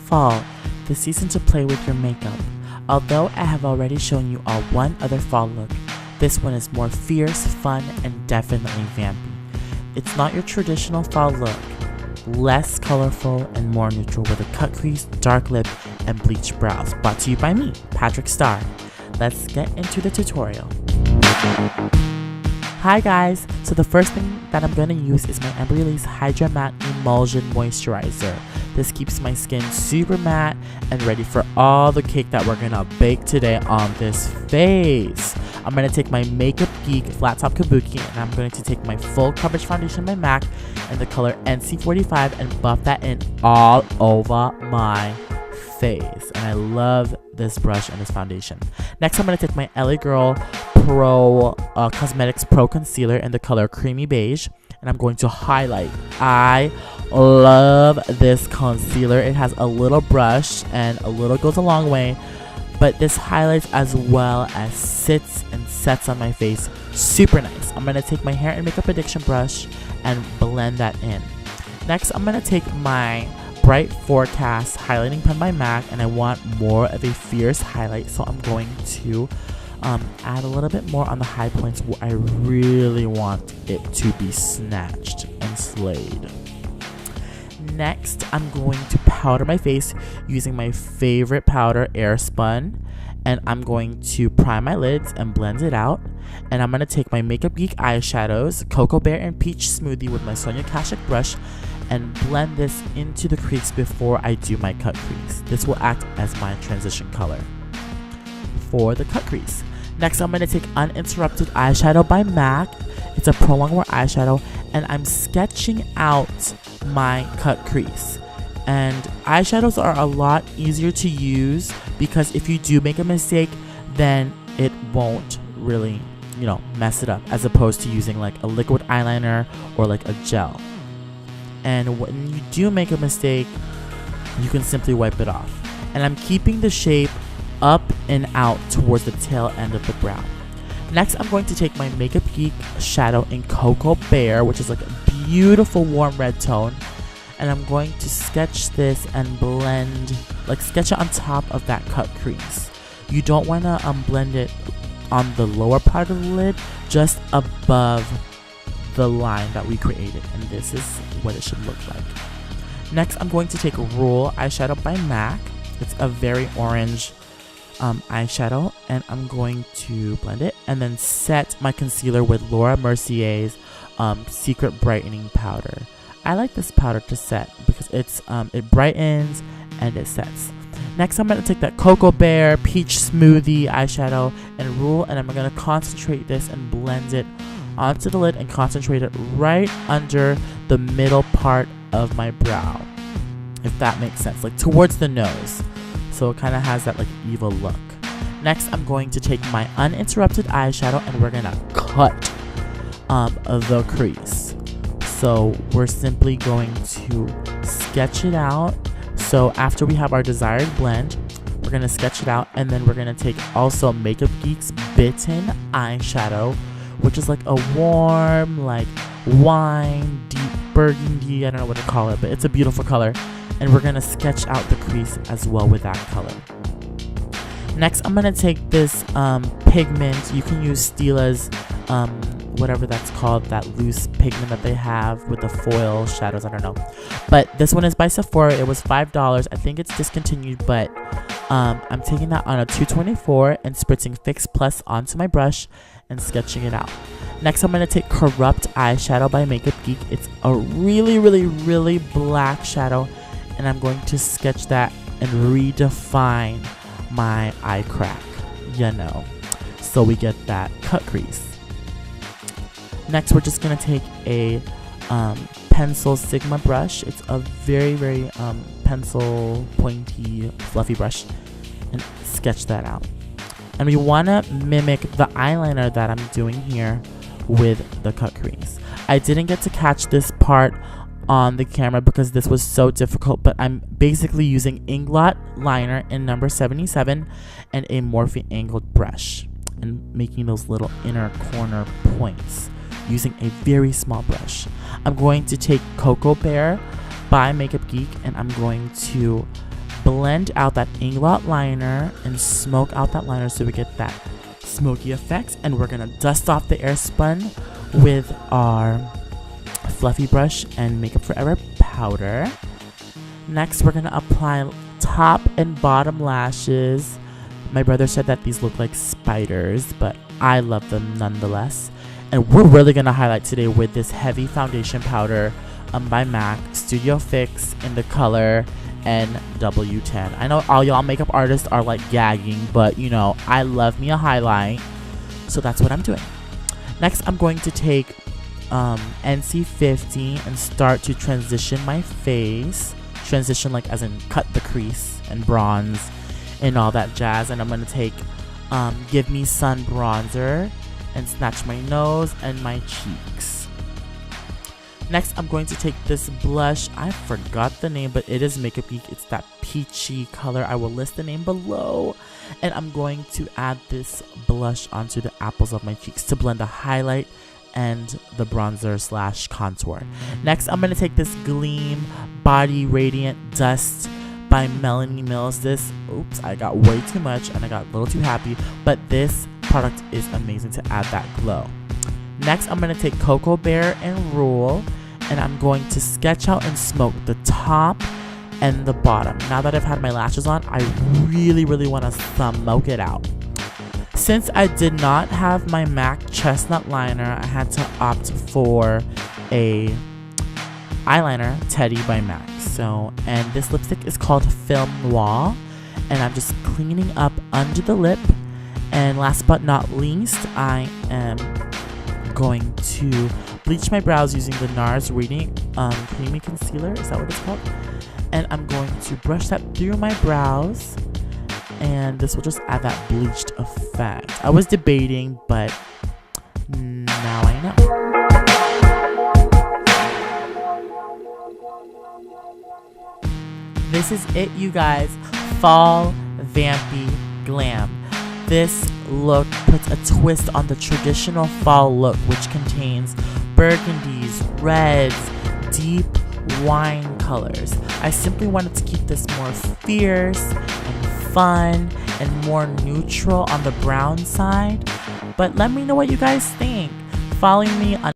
fall, the season to play with your makeup. Although I have already shown you all one other fall look, this one is more fierce, fun, and definitely vampy. It's not your traditional fall look, less colorful and more neutral with a cut crease, dark lip, and bleached brows. Brought to you by me, Patrick Starr. Let's get into the tutorial. Hi guys, so the first thing that I'm going to use is my Embryolisse Hydra Matte Emulsion Moisturizer. This keeps my skin super matte and ready for all the cake that we're going to bake today on this face. I'm going to take my Makeup Geek Flat Top Kabuki and I'm going to take my full coverage foundation by MAC in the color NC45 and buff that in all over my face. And I love this brush and this foundation. Next, I'm going to take my LA Girl Pro Cosmetics Pro Concealer in the color Creamy Beige, and I'm going to highlight. I love this concealer. It has a little brush, and a little goes a long way, but this highlights as well as sits and sets on my face. Super nice. I'm going to take my Hair and Makeup Addiction brush and blend that in. Next, I'm going to take my Bright Forecast highlighting pen by MAC, and I want more of a fierce highlight, so I'm going to add a little bit more on the high points where I really want it to be snatched and slayed. Next, I'm going to powder my face using my favorite powder, AirSpun, and I'm going to prime my lids and blend it out. And I'm going to take my Makeup Geek eyeshadows, Cocoa Bear and Peach Smoothie with my Sonia Kashuk brush, and blend this into the crease before I do my cut crease. This will act as my transition color for the cut crease. Next, I'm going to take Uninterrupted Eyeshadow by MAC. It's a Pro Longwear eyeshadow, and I'm sketching out my cut crease. And eyeshadows are a lot easier to use because if you do make a mistake, then it won't really, mess it up, as opposed to using like a liquid eyeliner or like a gel. And when you do make a mistake, you can simply wipe it off. And I'm keeping the shape up and out towards the tail end of the brow. Next, I'm going to take my Makeup Geek shadow in Cocoa Bear, which is like a beautiful warm red tone, and I'm going to sketch this and blend, sketch it on top of that cut crease. You don't want to blend it on the lower part of the lid, just above the line that we created, and this is what it should look like. Next, I'm going to take Rule eyeshadow by MAC. It's a very orange eyeshadow, and I'm going to blend it and then set my concealer with Laura Mercier's Secret Brightening powder. I like this powder to set because it brightens and it sets. Next, I'm going to take that Cocoa Bear Peach Smoothie eyeshadow and Rule, and I'm going to concentrate this and blend it onto the lid and concentrate it right under the middle part of my brow, if that makes sense, towards the nose, so it kind of has that evil look. Next, I'm going to take my Uninterrupted eyeshadow and we're gonna cut the crease. So we're simply going to sketch it out. So after we have our desired blend, we're gonna sketch it out, and then we're gonna take also Makeup Geek's Bitten eyeshadow, which is like a warm, wine, deep burgundy, I don't know what to call it, but it's a beautiful color. And we're going to sketch out the crease as well with that color. Next, I'm going to take this pigment. You can use Stila's, whatever that's called, that loose pigment that they have with the foil shadows, I don't know. But this one is by Sephora. It was $5. I think it's discontinued, but I'm taking that on a 224 and spritzing Fix Plus onto my brush and sketching it out. Next, I'm going to take Corrupt eyeshadow by Makeup Geek. It's a really, really, really black shadow, and I'm going to sketch that and redefine my eye crack, so we get that cut crease. Next, we're just going to take a pencil Sigma brush. It's a very, very pencil, pointy, fluffy brush, and sketch that out. And we want to mimic the eyeliner that I'm doing here with the cut crease. I didn't get to catch this part on the camera because this was so difficult, but I'm basically using Inglot liner in number 77 and a Morphe angled brush and making those little inner corner points using a very small brush. I'm going to take Cocoa Bear by Makeup Geek and I'm going to blend out that Inglot liner and smoke out that liner so we get that smoky effect. And we're gonna dust off the AirSpun with our fluffy brush and Makeup Forever powder. Next, we're gonna apply top and bottom lashes. My brother said that these look like spiders, but I love them nonetheless. And we're really gonna highlight today with this heavy foundation powder by MAC Studio Fix in the color NW10. I know all y'all makeup artists are like gagging, but you know, I love me a highlight, so that's what I'm doing. Next, I'm going to take NC50 and start to transition my face. Transition like as in cut the crease and bronze and all that jazz. And I'm going to take Give Me Sun bronzer and snatch my nose and my cheeks. Next, I'm going to take this blush. I forgot the name, but it is Makeup Geek. It's that peachy color. I will list the name below. And I'm going to add this blush onto the apples of my cheeks to blend the highlight and the bronzer slash contour. Next, I'm going to take this GLEAM Body Radiant Dust by Melanie Mills. This, oops, I got way too much and I got a little too happy, but this product is amazing to add that glow. Next, I'm going to take Cocoa Bear and Rule, and I'm going to sketch out and smoke the top and the bottom. Now that I've had my lashes on, I really want to smoke it out. Since I did not have my MAC Chestnut liner, I had to opt for a eyeliner, Teddy by MAC. And this lipstick is called Film Noir, and I'm just cleaning up under the lip. And last but not least, I am going to bleach my brows using the NARS Radiant Creamy Concealer. Is that what it's called? And I'm going to brush that through my brows, and this will just add that bleached effect. I was debating, but now I know. This is it, you guys. Fall Vampy Glam. This look puts a twist on the traditional fall look, which contains burgundies, reds, deep wine colors. I simply wanted to keep this more fierce and fun and more neutral on the brown side. But let me know what you guys think. Follow me on